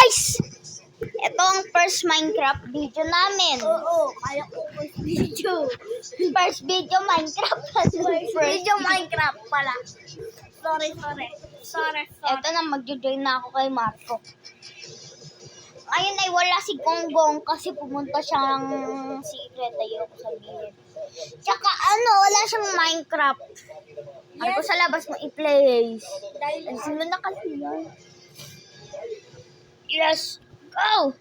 guys! Ito ang first Minecraft video namin. Oo, kaya ko first video. First video Minecraft. First video Minecraft pala. Sorry. Ito na, magjo-join na ako kay Marco. Ayun ay wala si Gonggong kasi pumunta siyang secret. Ayoko sabihin. Tsaka wala siyang Minecraft. Ano ko sa labas mo i-play? Ang sino na kasi yan? Yes, go!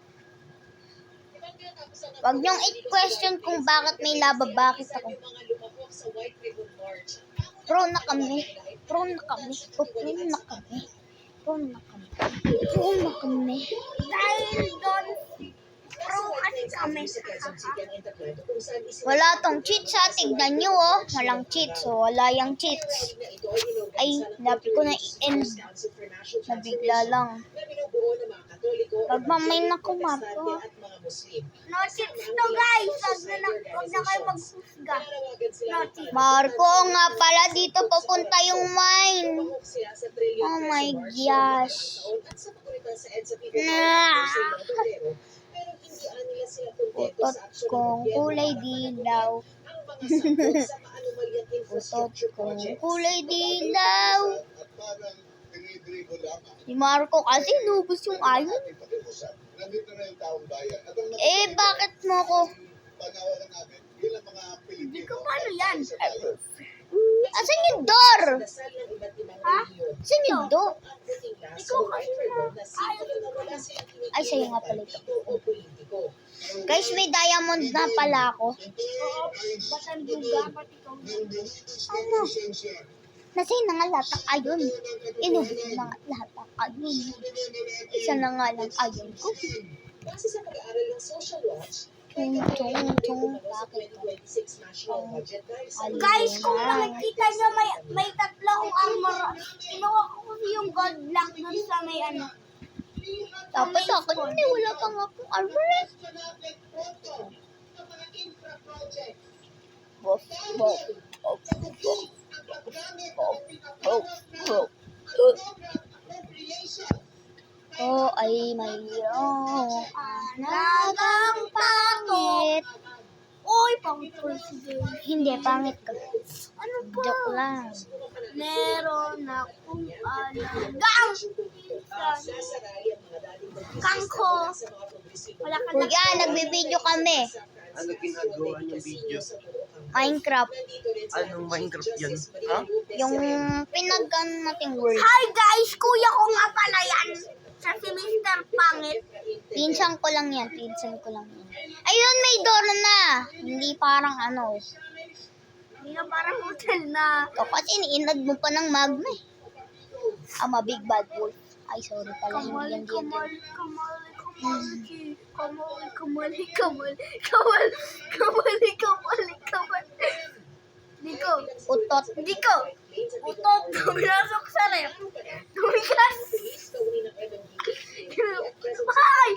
Huwag niyong i-question kung bakit may lava, bakit ako. Pro na kami. Dahil doon, pro kasi kami. Wala tong cheats ha. Tignan nyo oh. Walang cheats. So, wala yung cheats. Ay, napi ko na i-end. Nabigla lang. Pagmamain na ko, Marco. No cheats to guys. Huwag na kayo maghusga. No cheats. Marco, nga pala dito papunta yung mine. Oh my gosh. Utot kong kulay dilaw. Utot kong kulay dilaw. Si Marco kasi lubos yung iron. Eh, bakit mo ko? Hindi ko paano yan. Asan yung door? Ha? Asan yung door? Ikaw kasi Ay, sa'yo nga pala ito. Guys, may diamond na pala ako. oo, batanduga, pati ikaw. Ano? Nasa'yo na nga lahat ng ayon. Inubos na nga lahat ng ayon. Isa na nga lang ayon ko. Base sa pag-aaral ng Social Watch, Tung. Bakit? Guys, kung nakikita nyo, may tatlo akong armor. Kinuha ko kasi yung gold block dun sa may ano. Dapat ako hindi. Wala pa nga akong armor. Oh, ay mayroong anagang pangit. Uy, pangit ko si Jay. Hindi, pangit ka. Ano pa? Joke lang. Meron akong alagang kangko. Wala ka na. Kuya, nagbibideo kami. Ano ginagawa niyong video? Minecraft. Anong Minecraft yan? Ha? Yung pinag-ano nating word. Hi guys, kuya ko nga pala yan. Sa si Mr. Pangit. Pinsan ko lang yan. Ayun, may door na. Hindi parang Hindi na parang hotel na. Ito kasi iniinad mo pa ng magma eh. Ama, big bad wolf. Ay, sorry pala. Hindi yan din. Diko. Utot. Diko. Utot. Pumasok sa rep. Tumigas. Ay!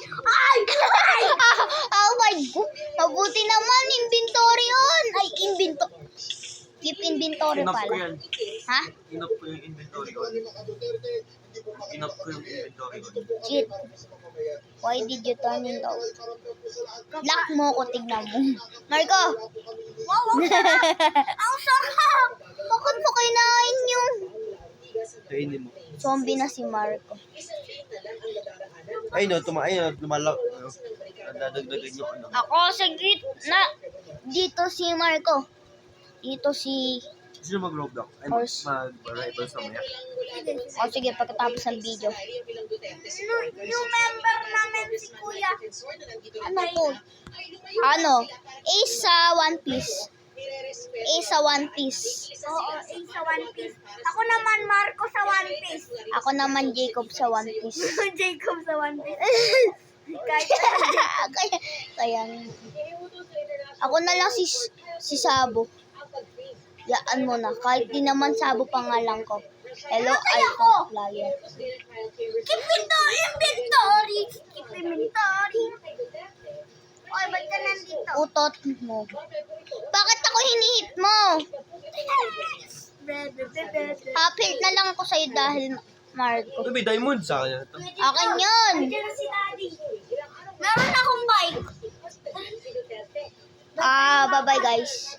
Oh my God. Mabuti naman. Inventory on. Ay, Keep inventory Inop ko pala. yan. Ha? Inop ko yung inventory ko. Cheat. Why did you turn it off? Lock mo ko, tignan mo. Marco! Wow, ang sarap! Bakit mo kinain yung Kainin mo. zombie na si Marco? Ay no, lumalak. Nadagdagan yung ano. Ako sa gitna. Dito si Marco. Dito si... Sino mag-roblox? Ay, Horse. mag-rival sa maya. O sige, pagkatapos ng video. Yung member namin si Kuya. Ano to? Ace sa One Piece. Ace sa One Piece. Oo, sa One Piece. Ako naman, Marco sa One Piece. Ako naman Jacob sa One Piece. Jacob sa One Piece. Kahit kaya ako na lang si Sabo. Yaan mo na. Kahit di naman Sabo pangalan ko. Hello, iPhone player. keep inventory. Keep inventory. Oy, ba't ka nandito? Utot mo. Bakit ako hinihit mo? Half health na lang ako sa'yo dahil Marco. Ito may diamond sa akin. Ito. Akin yun. Nandiyan na si Daddy. Meron akong bike. Bye-bye guys.